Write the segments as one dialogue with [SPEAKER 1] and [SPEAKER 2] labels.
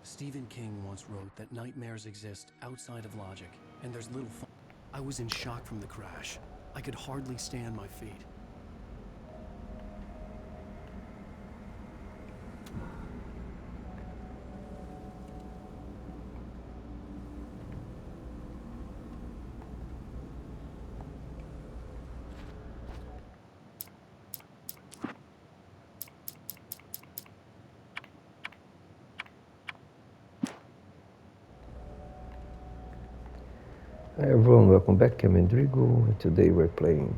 [SPEAKER 1] Stephen King once wrote that nightmares exist outside of logic, and there's little fun. I was in shock from the crash. I could hardly stand my feet.
[SPEAKER 2] Hi everyone, welcome back. I'm Endrigo, and today we're playing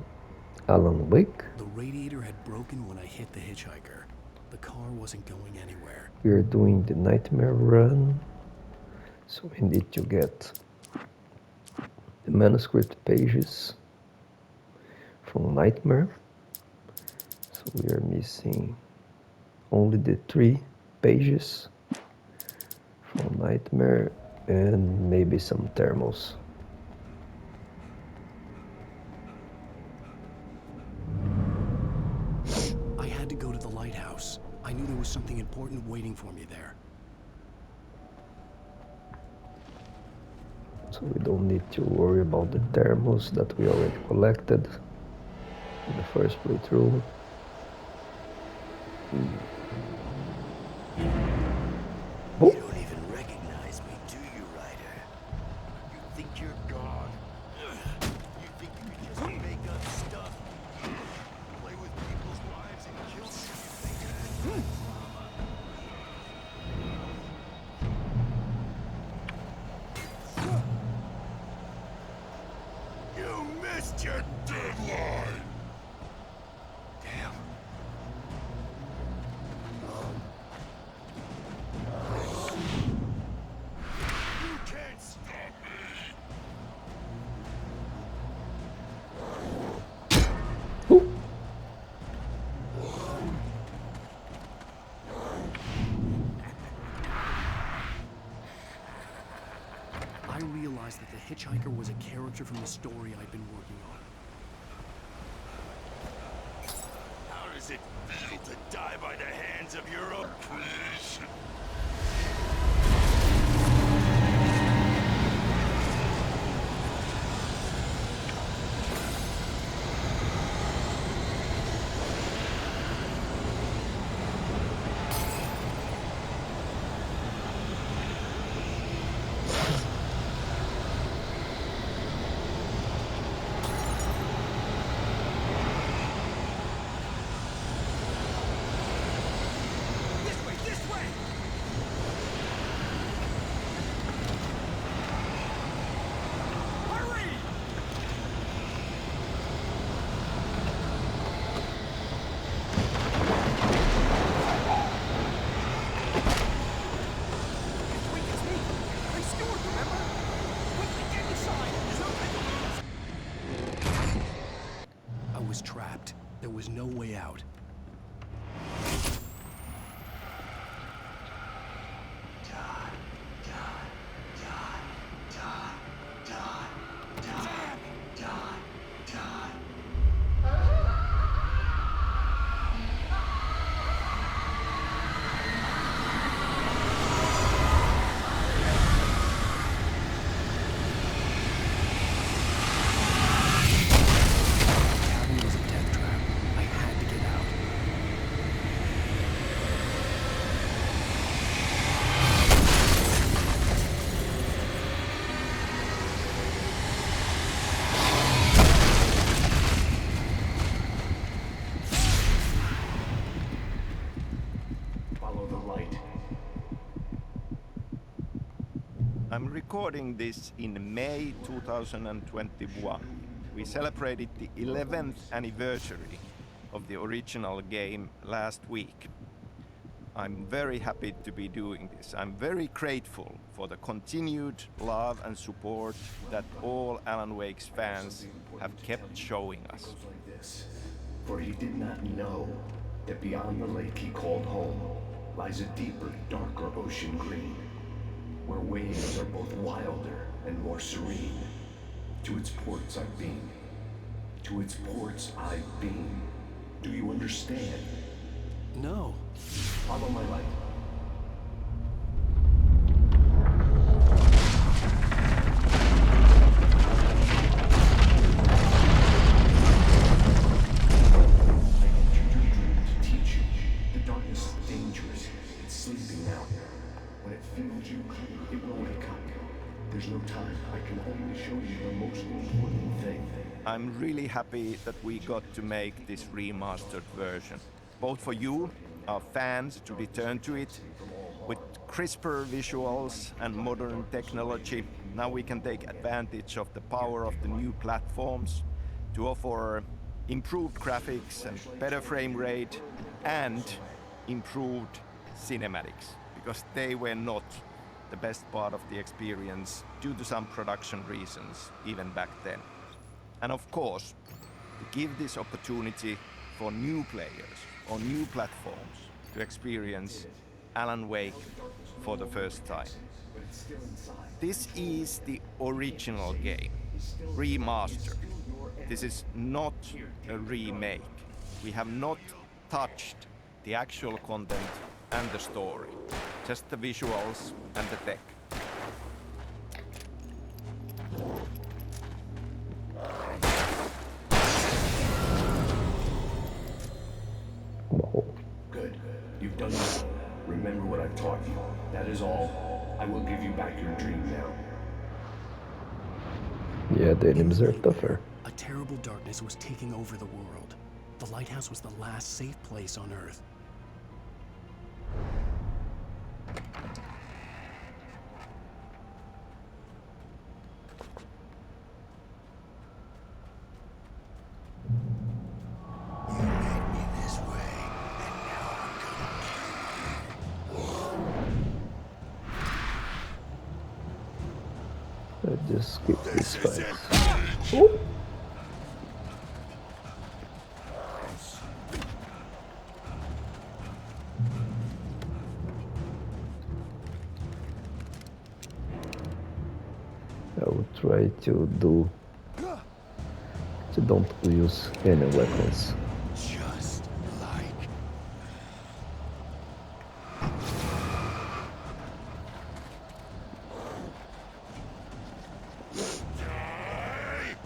[SPEAKER 2] Alan Wake.
[SPEAKER 1] The radiator had broken when I hit the hitchhiker. The car wasn't going anywhere.
[SPEAKER 2] We are doing the nightmare run, so we need to get the manuscript pages from Nightmare. So we are missing only the 3 pages from Nightmare and maybe some thermals.
[SPEAKER 1] I had to go to the lighthouse. I knew there was something important waiting for me there.
[SPEAKER 2] So we don't need to worry about the thermals that we already collected in the first playthrough.
[SPEAKER 3] You don't even recognize me, do you, Ryder? You think you're God? You think you can just make up stuff? Play with people's lives and kill them? You think you missed your deadline! Damn. You can't stop me!
[SPEAKER 1] I realized that the hitchhiker was a character from the story I'd been working on.
[SPEAKER 3] How does it feel to die by the hands of your own creation? This way! Hurry! It's me! Hey, Stewart, remember? Quickly get inside!
[SPEAKER 1] I was trapped. There was no way out. The cabin was a death trap. I had to get out. Follow the light.
[SPEAKER 4] I'm recording this in May 2021. We celebrated the 11th anniversary of the original game last week. I'm very happy to be doing this. I'm very grateful for the continued love and support that all Alan Wake's fans have kept showing us.
[SPEAKER 5] Like this, for he did not know that beyond the lake he called home lies a deeper, darker ocean green, where waves are both wilder and more serene. To its ports I've been. To its ports I've been. Do you understand?
[SPEAKER 1] No.
[SPEAKER 5] Follow my light. When it feels you, it will wake up. There's no time. I can only show you the most important thing.
[SPEAKER 4] I'm really happy that we got to make this remastered version, both for you, our fans, to return to it with crisper visuals and modern technology. Now we can take advantage of the power of the new platforms to offer improved graphics and better frame rate and improved cinematics, because they were not the best part of the experience due to some production reasons even back then. And of course, to give this opportunity for new players on new platforms to experience Alan Wake for the first time. This is the original game, remastered. This is not a remake. We have not touched the actual content and the story, just the visuals and the tech.
[SPEAKER 2] Whoa.
[SPEAKER 5] Good. You've done well. Remember what I've taught you. That is all. I will give you back your dream now.
[SPEAKER 2] Yeah, the
[SPEAKER 1] In
[SPEAKER 2] enemies
[SPEAKER 1] the
[SPEAKER 2] are
[SPEAKER 1] nightmare,
[SPEAKER 2] tougher.
[SPEAKER 1] a terrible darkness was taking over the world. The lighthouse was the last safe place on Earth.
[SPEAKER 3] You led me this way, and now I'm gonna
[SPEAKER 2] Let's just skip this
[SPEAKER 3] This is
[SPEAKER 2] fight.
[SPEAKER 3] it.
[SPEAKER 2] Oh. I will try to don't use any weapons.
[SPEAKER 3] Just like die.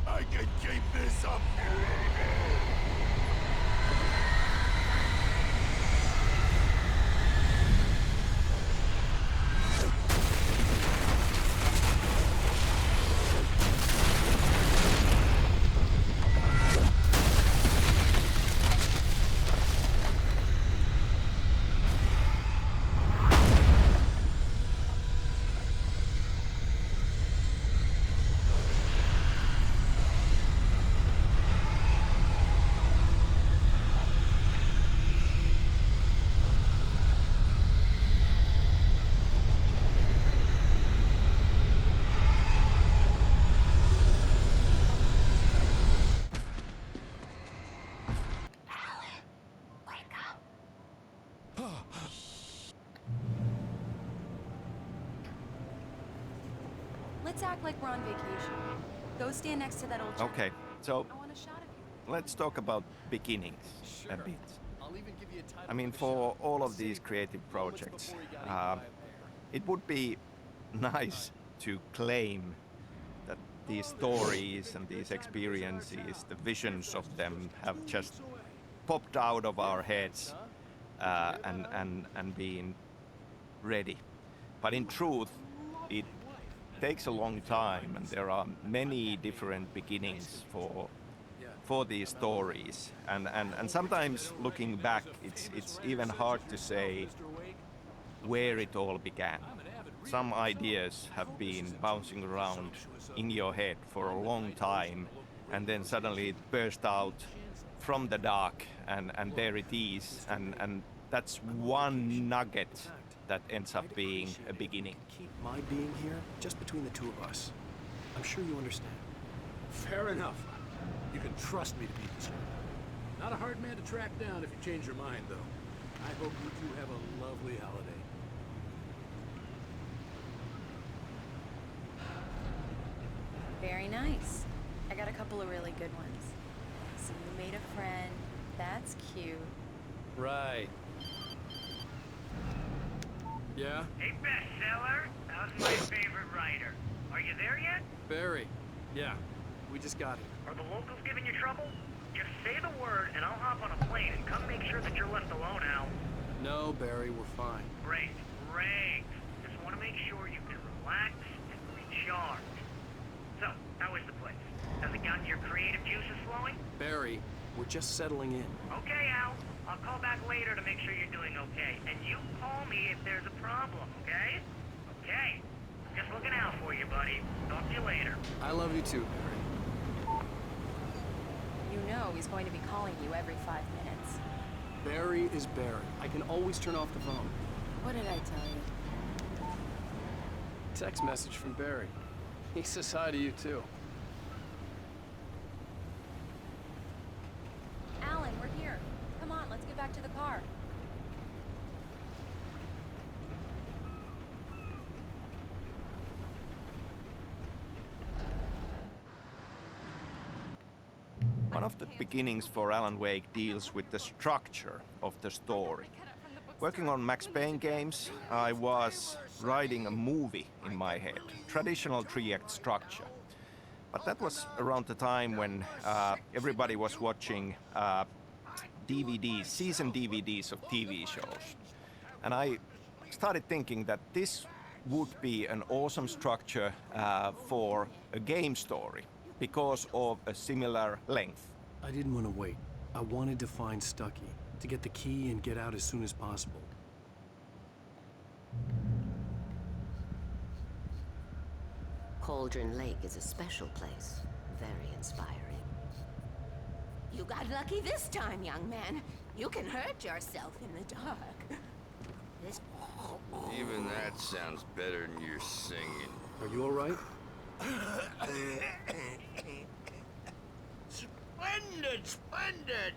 [SPEAKER 3] I can keep this up.
[SPEAKER 6] Let's act like we're on vacation. Go stand next to that old gentleman.
[SPEAKER 4] Okay, so
[SPEAKER 6] I want a shot of you.
[SPEAKER 4] let's talk about beginnings a bit. I mean, for all of these creative projects, it would be nice to claim that these stories and these experiences, the visions of them, have just popped out of our heads and been ready. But in truth, it takes a long time, and there are many different beginnings for these stories, and sometimes looking back, it's even hard to say where it all began. Some ideas have been bouncing around in your head for a long time, and then suddenly it burst out from the dark, and there it is, and that's one nugget that ends up being a beginning.
[SPEAKER 1] Keep my being here just between the two of us. I'm sure you understand.
[SPEAKER 7] Fair enough. You can trust me to be discreet. Not a hard man to track down if you change your mind, though. I hope you two have a lovely holiday.
[SPEAKER 6] Very nice. I got a couple of really good ones. So you made a friend. That's cute.
[SPEAKER 7] Right. Yeah?
[SPEAKER 8] Hey, bestseller, how's my favorite writer? Are you there yet?
[SPEAKER 7] Barry. Yeah.
[SPEAKER 1] We just got here.
[SPEAKER 8] Are the locals giving you trouble? Just say the word and I'll hop on a plane and come make sure that you're left alone, Al.
[SPEAKER 1] No, Barry, we're fine.
[SPEAKER 8] Great, great. Just want to make sure you can relax and recharge. So, how is the place? Has it gotten your creative juices flowing?
[SPEAKER 1] Barry, we're just settling in.
[SPEAKER 8] Okay, Al. I'll call back later to make sure you're doing okay. And you call me if there's a problem, okay? Okay. Just looking out for you, buddy. Talk to you later.
[SPEAKER 1] I love you too, Barry.
[SPEAKER 6] You know he's going to be calling you every 5 minutes.
[SPEAKER 1] Barry is Barry. I can always turn off the phone.
[SPEAKER 6] What did I tell you?
[SPEAKER 1] Text message from Barry. He says hi to you too.
[SPEAKER 6] Alan, we're here. Come on, let's get back to the car.
[SPEAKER 4] One of the beginnings for Alan Wake deals with the structure of the story. Working on Max Payne games, I was writing a movie in my head, traditional 3-act structure. But that was around the time when everybody was watching DVDs, season DVDs of TV shows. And I started thinking that this would be an awesome structure for a game story because of a similar length.
[SPEAKER 1] I didn't want to wait. I wanted to find Stucky, to get the key and get out as soon as possible.
[SPEAKER 9] Cauldron Lake is a special place. Very inspiring.
[SPEAKER 10] You got lucky this time, young man. You can hurt yourself in the dark. This...
[SPEAKER 3] Even that sounds better than your singing.
[SPEAKER 1] Are you all right?
[SPEAKER 11] Splendid, splendid!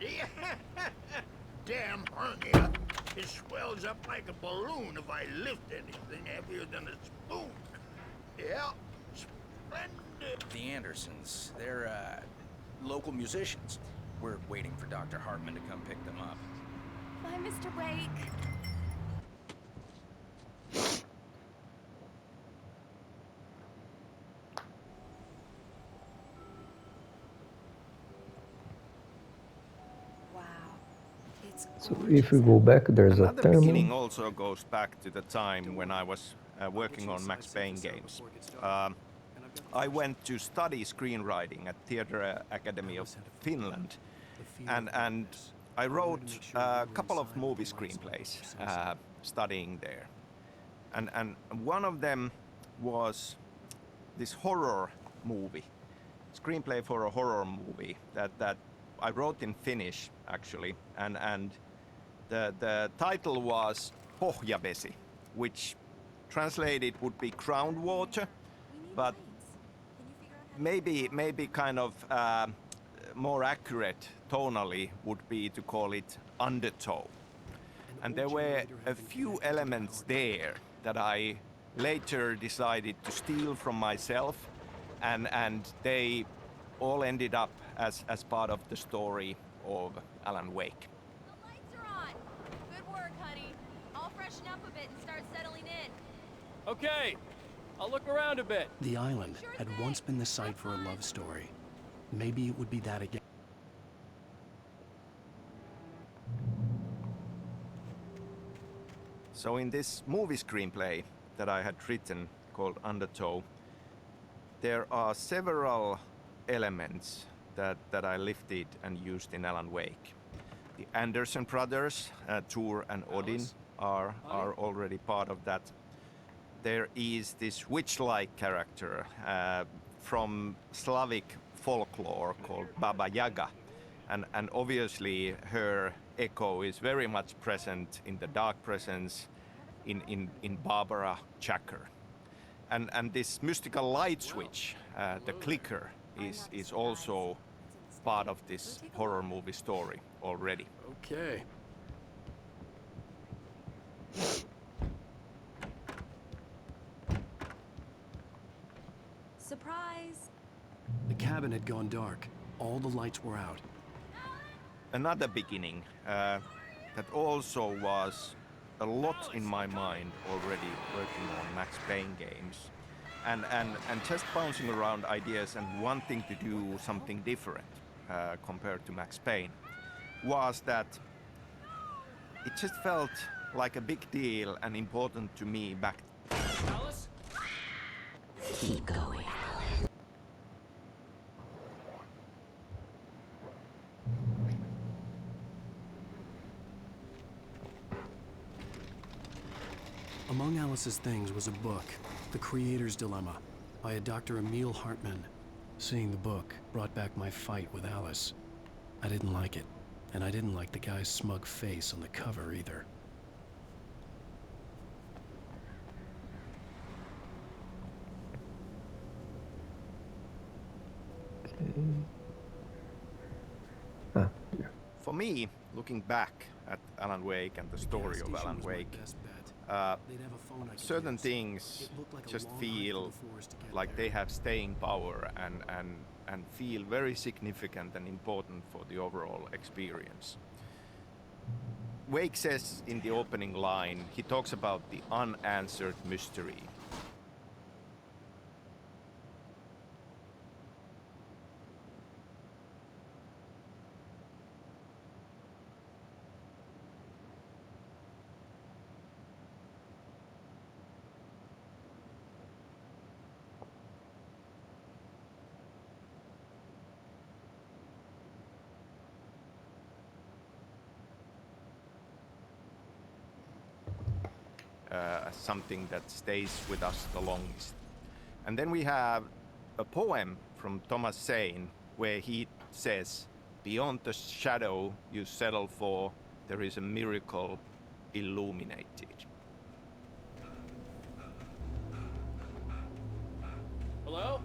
[SPEAKER 11] Damn hernia. It swells up like a balloon if I lift anything heavier than a spoon. Yeah, splendid.
[SPEAKER 12] The Andersons, they're, local musicians. We're waiting for Dr. Hartman to come pick them up.
[SPEAKER 10] Bye, Mr. Wake.
[SPEAKER 6] Wow. It's
[SPEAKER 2] So if we go back, there's a
[SPEAKER 4] Another beginning
[SPEAKER 2] thermal.
[SPEAKER 4] also goes back to the time when I was working on Max Payne games. I went to study screenwriting at Theatre Academy of Finland, and I wrote a couple of movie screenplays studying there. And one of them was this horror movie, screenplay for a horror movie that I wrote in Finnish, actually, and the title was Pohjavesi, which translated would be groundwater, but maybe kind of more accurate tonally would be to call it undertow. And there were a few elements there that I later decided to steal from myself, and they all ended up as part of the story of Alan Wake.
[SPEAKER 6] The lights are on. Good work, honey. I'll freshen up a bit and start settling in.
[SPEAKER 13] Okay, I'll look around a bit.
[SPEAKER 1] The island had once been the site for a love story. Maybe it would be that again.
[SPEAKER 4] So in this movie screenplay that I had written called Undertow, there are several elements that I lifted and used in Alan Wake. The Anderson brothers, Tor and Odin, are already part of that. There is this witch-like character from Slavic folklore called Baba Yaga, and obviously her echo is very much present in the Dark Presence, in Barbara Chacker. And this mystical light switch, the clicker, is also part of this horror movie story already.
[SPEAKER 1] Okay.
[SPEAKER 6] Surprise!
[SPEAKER 1] The cabin had gone dark. All the lights were out.
[SPEAKER 4] Another beginning that also was a lot in my mind already working on Max Payne games, and just bouncing around ideas and wanting to do something different compared to Max Payne was that it just felt like a big deal and important to me back.
[SPEAKER 13] Alice?
[SPEAKER 9] Keep going.
[SPEAKER 1] Among Alice's things was a book, The Creator's Dilemma, by a Dr. Emil Hartmann. Seeing the book brought back my fight with Alice. I didn't like it, and I didn't like the guy's smug face on the cover either.
[SPEAKER 4] For me, looking back at Alan Wake and the story of Alan Wake, certain things just feel like they have staying power and feel very significant and important for the overall experience. Wake says in the opening line, he talks about the unanswered mystery. Something that stays with us the longest. And then we have a poem from Thomas Zane where he says, "Beyond the shadow you settle for, there is a miracle illuminated."
[SPEAKER 13] Hello?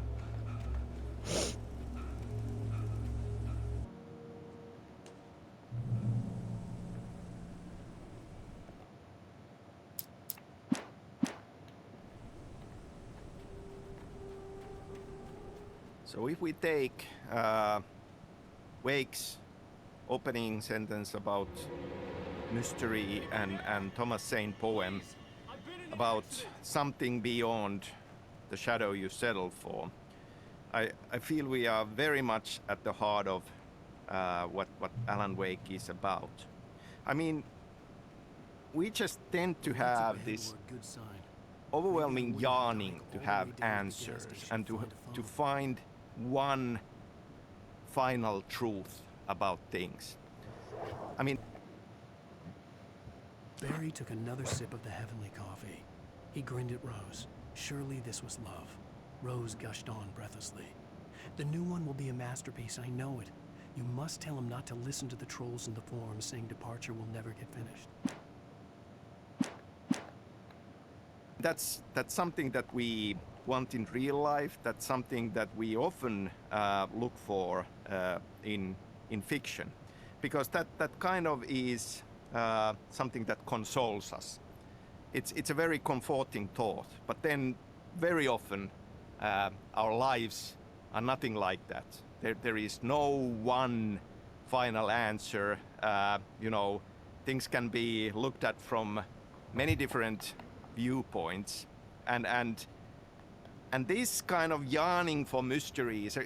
[SPEAKER 4] So if we take Wake's opening sentence about mystery and Thomas Zane poem about something beyond the shadow you settle for, I feel we are very much at the heart of what Alan Wake is about. I mean, we just tend to have this overwhelming yearning to have answers and to find one final truth about things. I mean,
[SPEAKER 1] Barry took another sip of the heavenly coffee. He grinned at Rose. Surely this was love. Rose gushed on breathlessly. The new one will be a masterpiece, I know it. You must tell him not to listen to the trolls in the forums saying Departure will never get finished.
[SPEAKER 4] that's something that we want in real life. That's something that we often look for in fiction, because that kind of is something that consoles us. It's a very comforting thought, but then very often our lives are nothing like that. There is no one final answer. You know, things can be looked at from many different viewpoints, and this kind of yearning for mystery is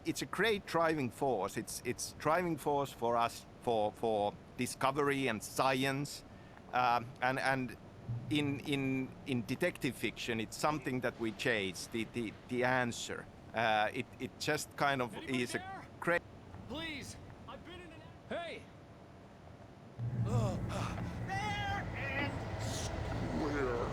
[SPEAKER 4] it's a great driving force. It's driving force for us for discovery and science, and in detective fiction, it's something that we chase, the answer. It just kind of is a great.
[SPEAKER 13] Please, I've been in an. Hey.
[SPEAKER 11] There and square.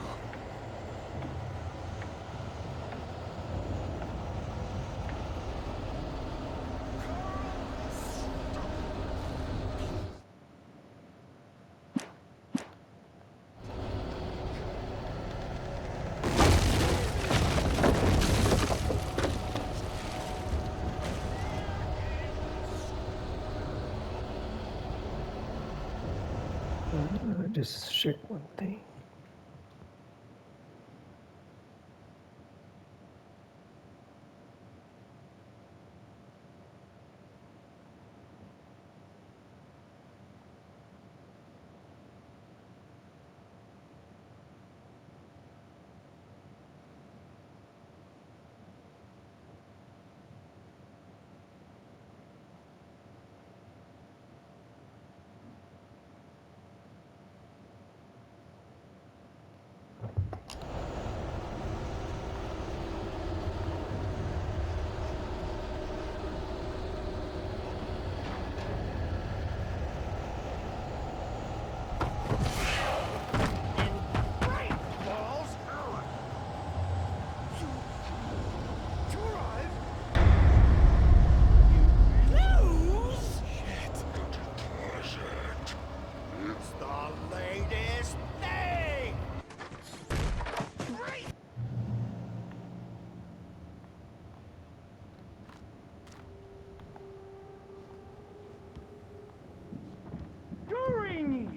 [SPEAKER 2] Just check one thing.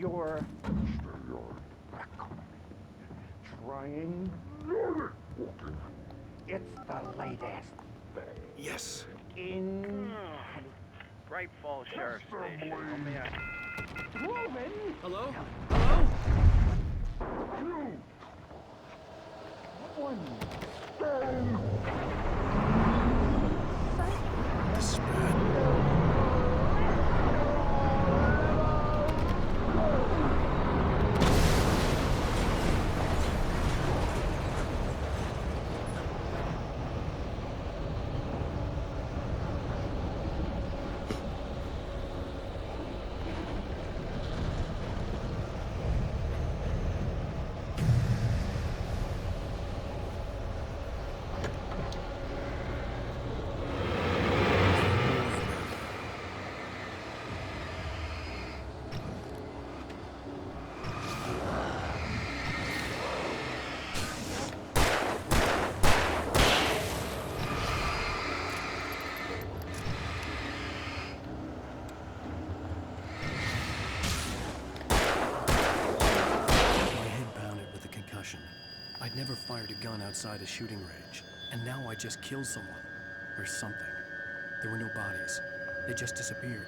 [SPEAKER 11] You're trying. It's the latest
[SPEAKER 1] Yes.
[SPEAKER 11] in.
[SPEAKER 8] Bright Falls Sheriff Station. How may I?
[SPEAKER 13] Hello? Hello?
[SPEAKER 1] This is bad. I'd never fired a gun outside a shooting range, and now I just killed someone. Or something. There were no bodies. They just disappeared.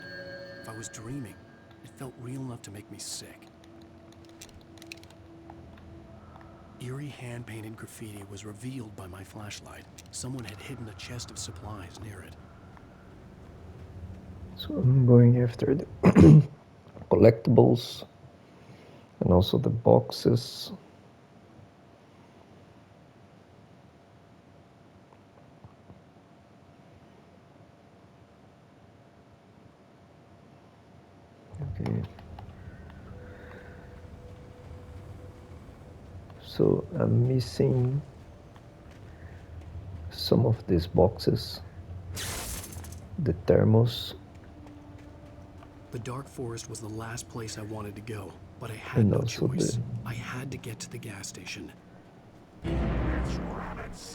[SPEAKER 1] If I was dreaming, it felt real enough to make me sick. Eerie hand-painted graffiti was revealed by my flashlight. Someone had hidden a chest of supplies near it.
[SPEAKER 2] So I'm going after the collectibles and also the boxes. Okay. So I'm missing some of these boxes. The thermos.
[SPEAKER 1] The dark forest was the last place I wanted to go, but I had
[SPEAKER 2] And
[SPEAKER 1] no
[SPEAKER 2] also
[SPEAKER 1] choice. I had to get to the gas station.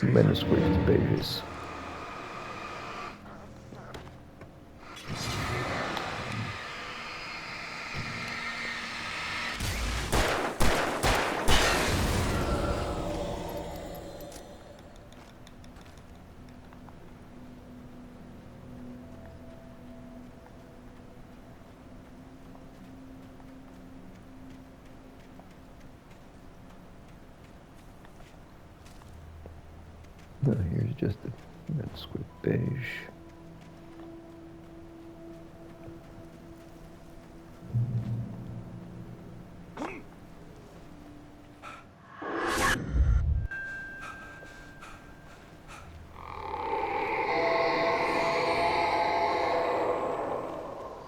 [SPEAKER 2] Manuscript pages. No, here's just the manuscript page.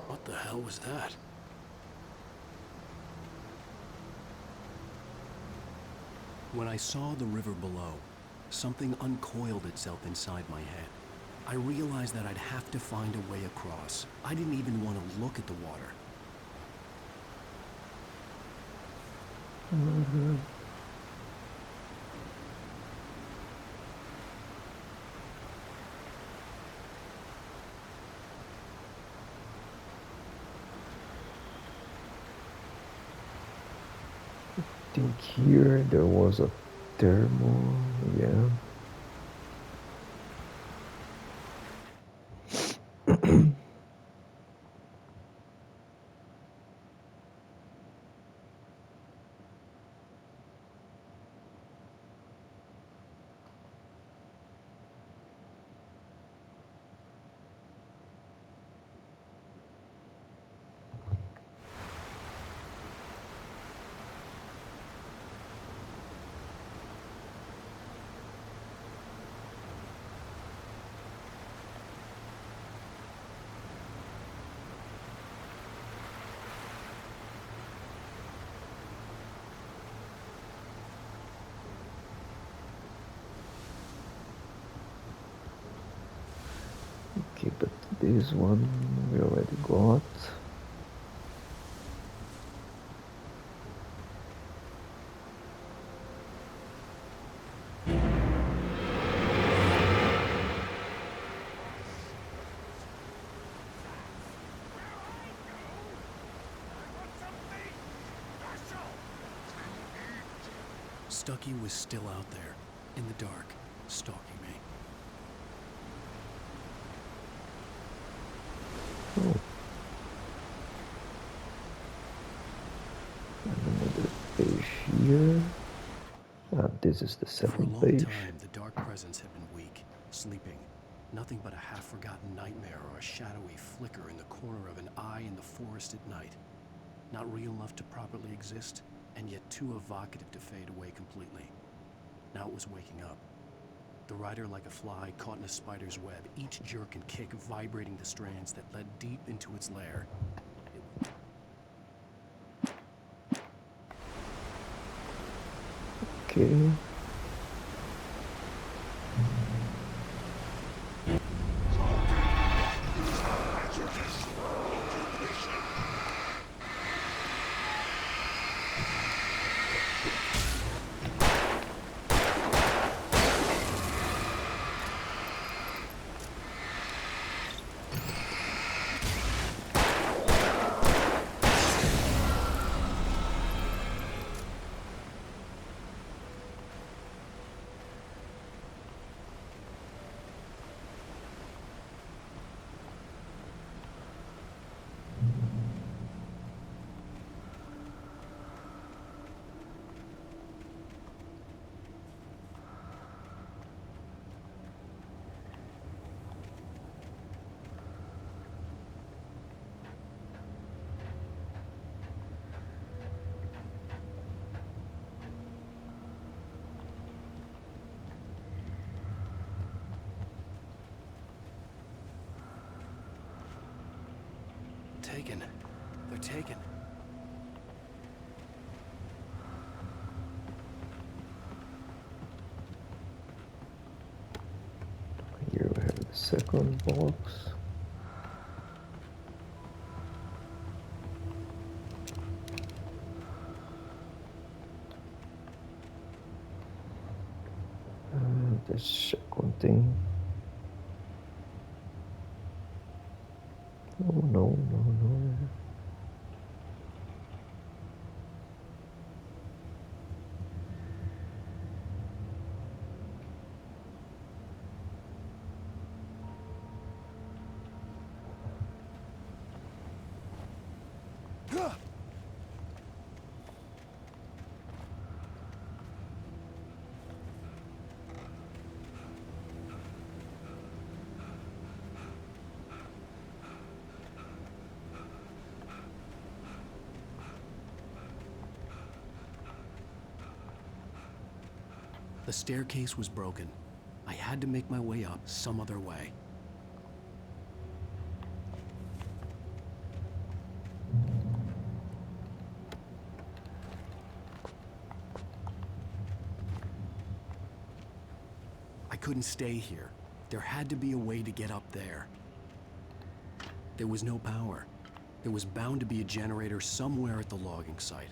[SPEAKER 1] What the hell was that? When I saw the river below, something uncoiled itself inside my head. I realized that I'd have to find a way across. I didn't even want to look at the water.
[SPEAKER 2] I think here there was a thermal, yeah. Okay, but this one we already got.
[SPEAKER 1] Stucky was still out there, in the dark, stalking me.
[SPEAKER 2] Oh. Another page here. This is the
[SPEAKER 1] For a
[SPEAKER 2] second
[SPEAKER 1] long
[SPEAKER 2] page.
[SPEAKER 1] time, the dark presence had been weak, sleeping. Nothing but a half-forgotten nightmare or a shadowy flicker in the corner of an eye in the forest at night. Not real enough to properly exist, and yet too evocative to fade away completely. Now it was waking up. The rider like a fly caught in a spider's web, each jerk and kick vibrating the strands that led deep into its lair.
[SPEAKER 2] Okay.
[SPEAKER 1] Taken. They're taken.
[SPEAKER 2] Here we have the second box. The second thing. Oh no, no, no.
[SPEAKER 1] The staircase was broken. I had to make my way up some other way. I couldn't stay here. There had to be a way to get up there. There was no power. There was bound to be a generator somewhere at the logging site.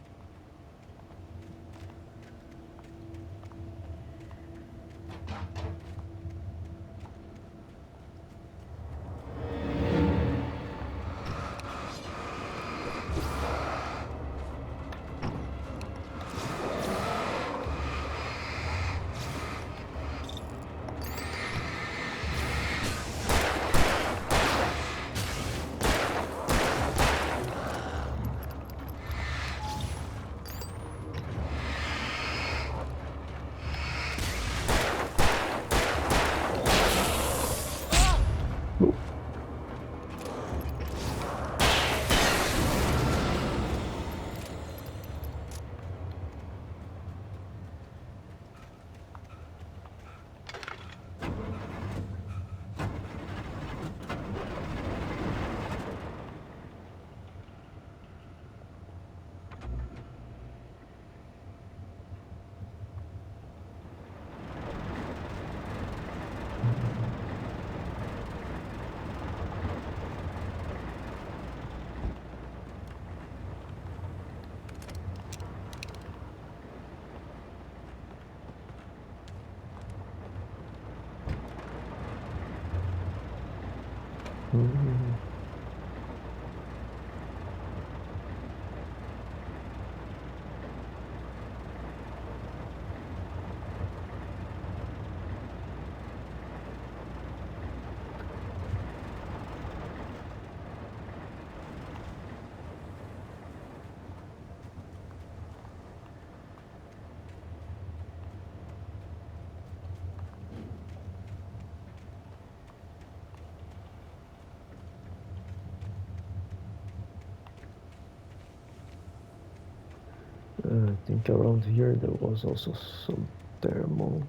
[SPEAKER 2] I think around here there was also some thermal.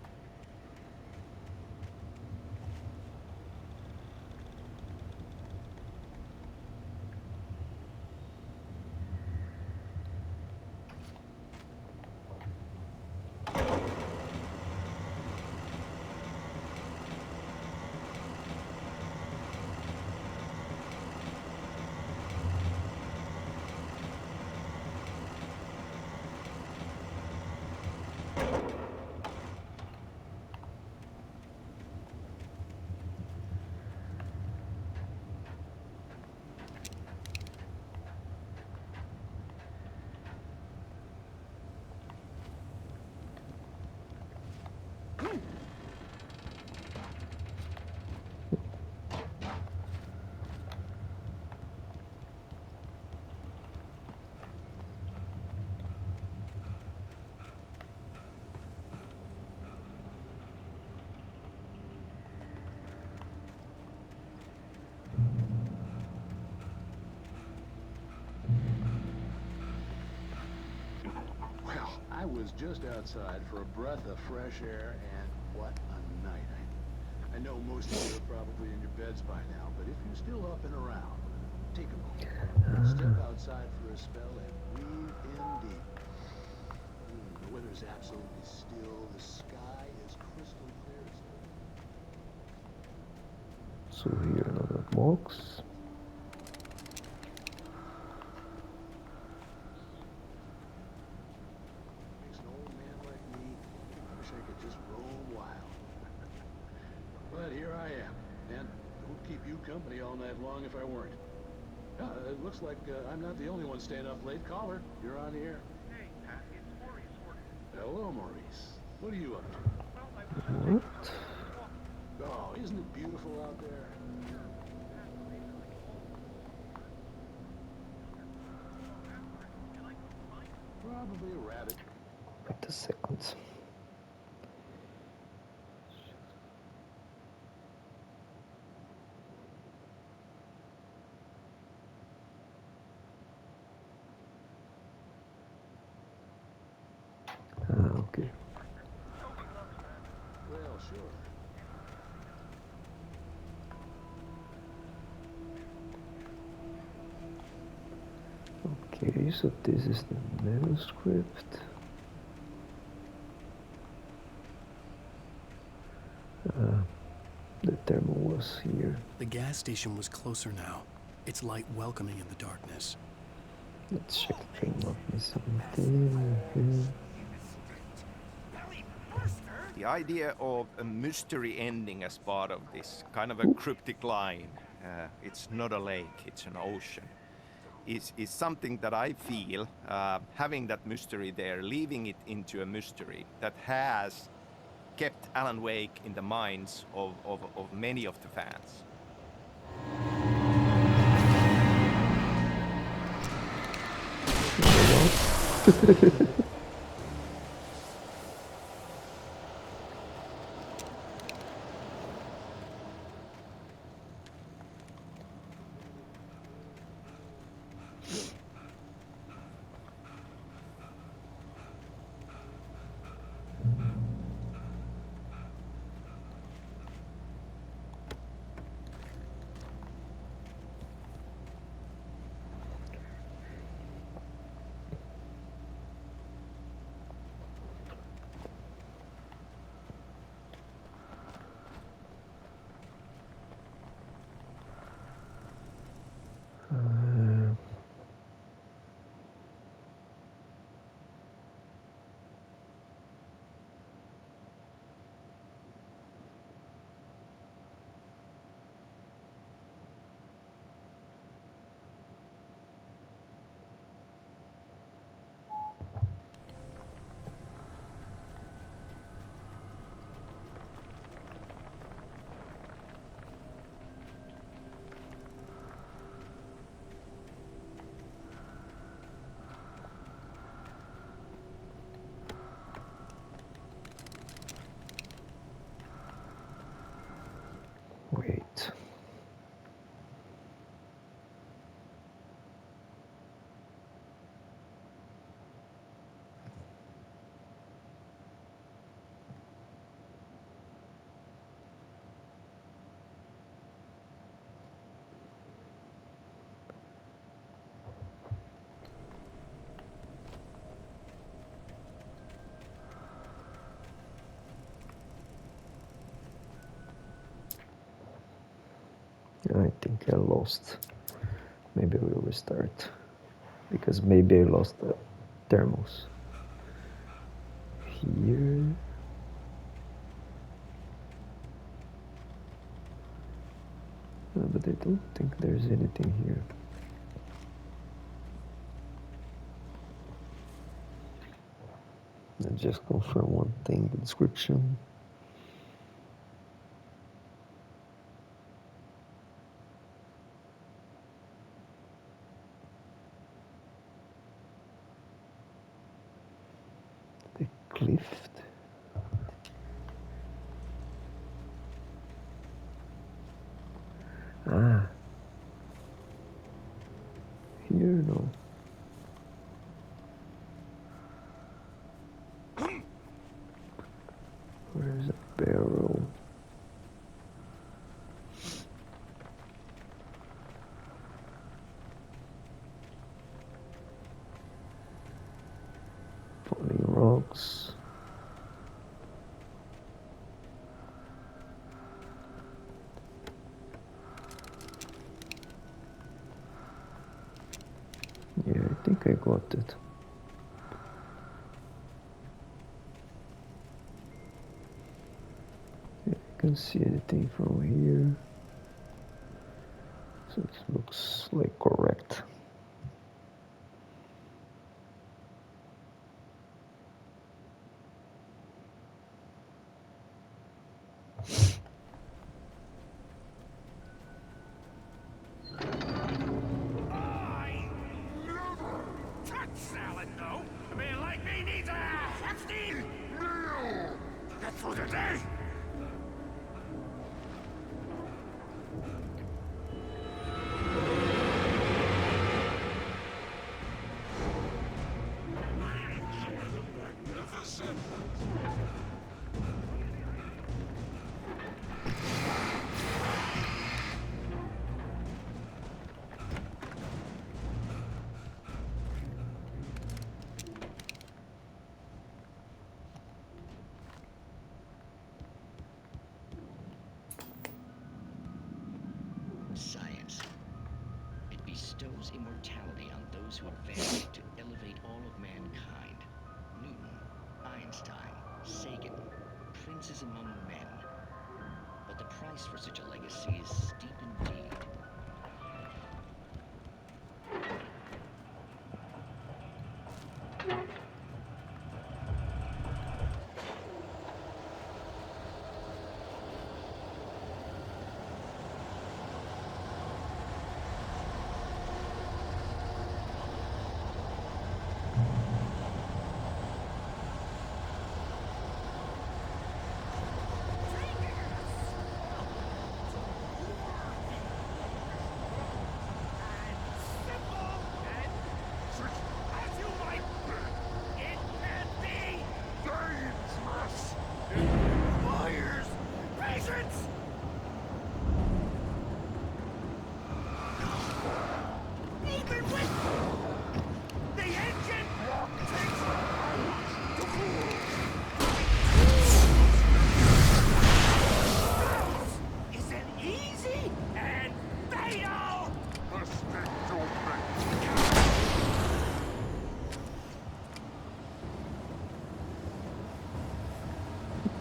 [SPEAKER 7] Well, I was just outside for a breath of fresh air, and what a night. I know most of you are probably in your beds by now, but if you're still up and around, take a moment. Step outside for a spell and breathe in deep. The weather's absolutely still. The sky is crystal clear as
[SPEAKER 2] So here another box.
[SPEAKER 7] makes an old man like me wish I could just roam wild. But here I am, and who'd keep you company all night long if I weren't? It looks like I'm not the only one staying up late. Caller, you're on the air.
[SPEAKER 8] Hey, Pat, it's Maurice Horton.
[SPEAKER 7] Hello, Maurice. What are you up to?
[SPEAKER 8] Well, I was just taking
[SPEAKER 2] What?
[SPEAKER 8] a walk.
[SPEAKER 7] Oh, isn't it beautiful out there? Probably a rabbit.
[SPEAKER 2] Wait a second. Okay.
[SPEAKER 7] Well, sure.
[SPEAKER 2] Okay, so this is the manuscript. The thermal was here.
[SPEAKER 1] The gas station was closer now, its light welcoming in the darkness.
[SPEAKER 2] Let's check the train map. Something.
[SPEAKER 4] The idea of a mystery ending as part of this kind of a cryptic line, it's not a lake, it's an ocean, is something that I feel, having that mystery there, leaving it into a mystery that has kept Alan Wake in the minds of many of the fans.
[SPEAKER 2] I think I lost. Maybe we'll restart. Because maybe I lost the thermos. Here. But I don't think there's anything here. Let's just confirm one thing, the description. The cliff. Ah. Here, no. Where's a barrel? Falling rocks. Yeah, I think I got it. Yeah, I can see anything from here. So it looks like correct.
[SPEAKER 11] Salad, no. A man like me needs a hefty meal. That's for today.
[SPEAKER 14] Science. It bestows immortality on those who advance it to elevate all of mankind. Newton, Einstein, Sagan, princes among men. But the price for such a legacy is steep indeed.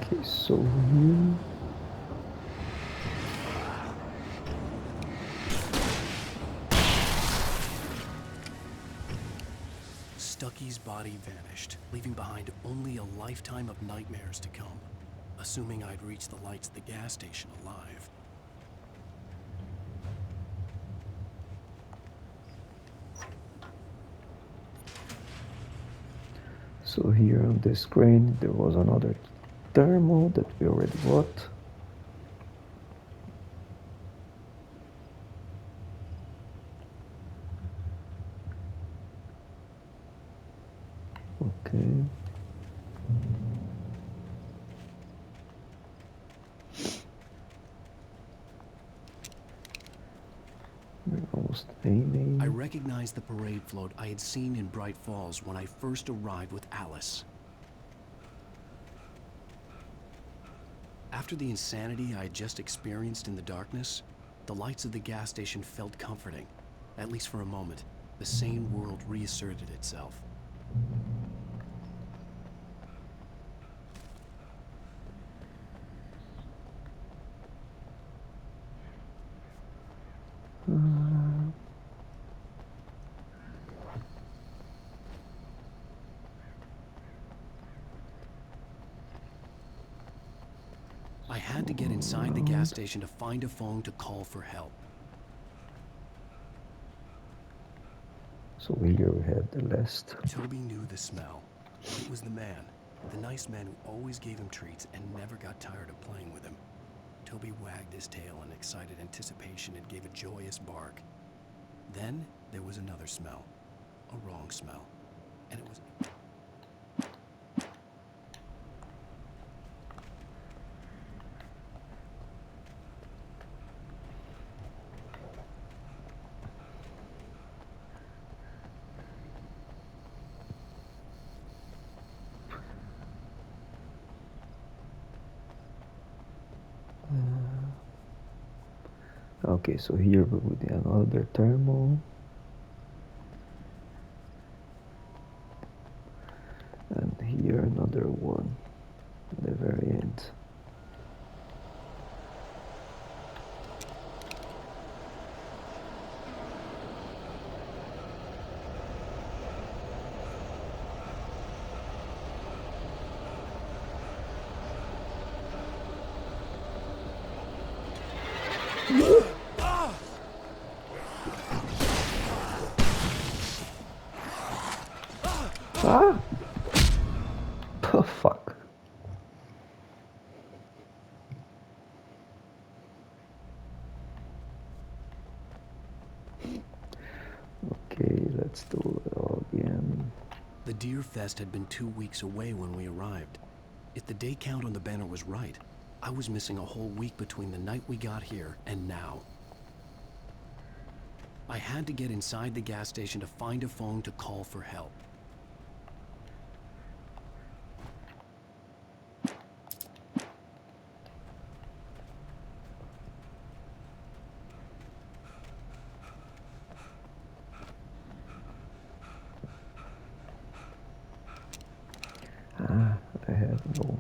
[SPEAKER 2] Okay, so here.
[SPEAKER 1] Stucky's body vanished, leaving behind only a lifetime of nightmares to come, assuming I'd reached the lights of the gas station alive.
[SPEAKER 2] So here on the screen there was another thermal that we already got. Okay. We're almost aiming.
[SPEAKER 1] I recognized the parade float I had seen in Bright Falls when I first arrived with Alice. After the insanity I had just experienced in the darkness, The lights of the gas station felt comforting. At least for a moment, the sane world reasserted itself. I had to get inside the gas station to find a phone to call for help.
[SPEAKER 2] So here we have the last.
[SPEAKER 1] Toby knew the smell. It was the man, the nice man who always gave him treats and never got tired of playing with him. Toby wagged his tail in excited anticipation and gave a joyous bark. Then there was another smell, a wrong smell, and it was...
[SPEAKER 2] Okay, so here we would have another thermal. And here another one at the very end. Ah! Oh, fuck. Okay, let's do it all again.
[SPEAKER 1] The Deer Fest had been 2 weeks away when we arrived. If the day count on the banner was right, I was missing a whole week between the night we got here and now. I had to get inside the gas station to find a phone to call for help.
[SPEAKER 2] Ah, I have no.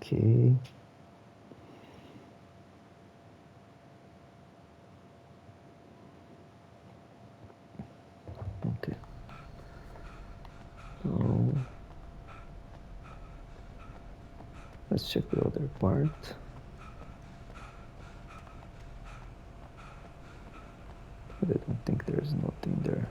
[SPEAKER 2] Okay. Okay. So let's check the other part. But I don't think there's nothing there.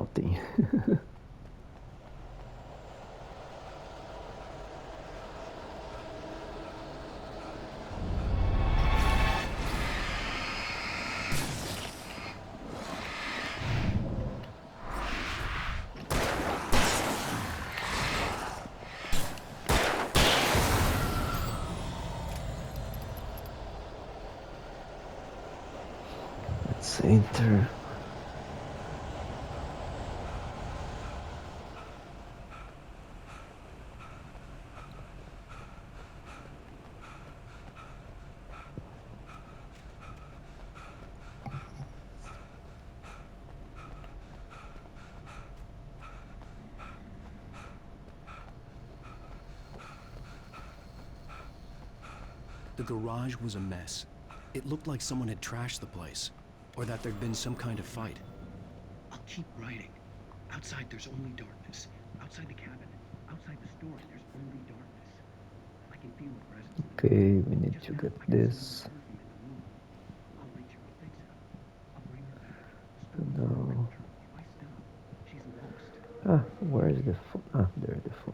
[SPEAKER 2] nothing. Let's enter.
[SPEAKER 1] The garage was a mess. It looked like someone had trashed the place, or that there'd been some kind of fight.
[SPEAKER 13] I'll keep writing. Outside, there's only darkness. Outside the cabin, outside the store, there's only darkness. I can feel the presence.
[SPEAKER 2] Okay, we need to get this.
[SPEAKER 13] I'll reach her. I'll fix it. I'll bring her back.
[SPEAKER 2] No.
[SPEAKER 13] If I stop, she's lost.
[SPEAKER 2] Ah, where is the phone? Ah, there's the phone.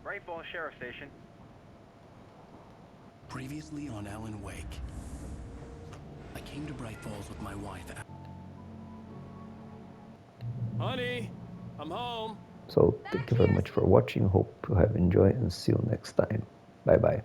[SPEAKER 15] Bright Falls Sheriff Station.
[SPEAKER 1] Previously on Alan Wake. I came to Bright Falls with my wife. Honey, I'm home.
[SPEAKER 2] So thank you very much for watching. Hope you have enjoyed and see you next time. Bye bye.